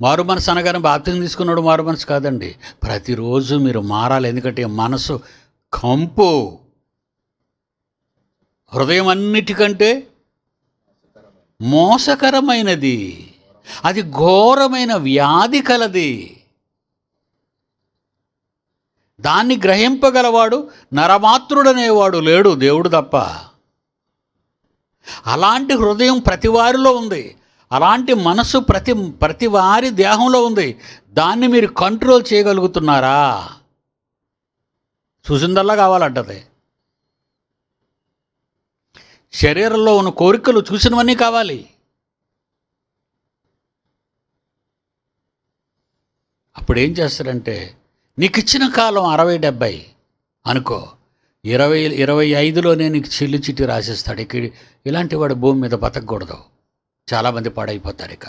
మారు మనసు అనగానే బాప్తిజం తీసుకున్నాడు మారు మనసు కాదండి. ప్రతిరోజు మీరు మారాలి. ఎందుకంటే మనసు కంపు, హృదయం అన్నిటికంటే మోసకరమైనది, అది ఘోరమైన వ్యాధి కలది. దాన్ని గ్రహింపగలవాడు నరమాత్రుడనేవాడు లేడు, దేవుడు తప్ప. అలాంటి హృదయం ప్రతి వారిలో ఉంది, అలాంటి మనసు ప్రతి వారి దేహంలో ఉంది. దాన్ని మీరు కంట్రోల్ చేయగలుగుతున్నారా? చూసిందల్లా కావాలంటది. శరీరంలో ఉన్న కోరికలు చూసినవన్నీ కావాలి. అప్పుడు ఏం చేస్తారంటే, నీకు ఇచ్చిన కాలం 60-70 అనుకో, 25లోనే నీకు చిల్లు చిట్టి రాసిస్తాడు. ఇలాంటి వాడు భూమి మీద బతకూడదు. చాలామంది పాడైపోతారు. ఇక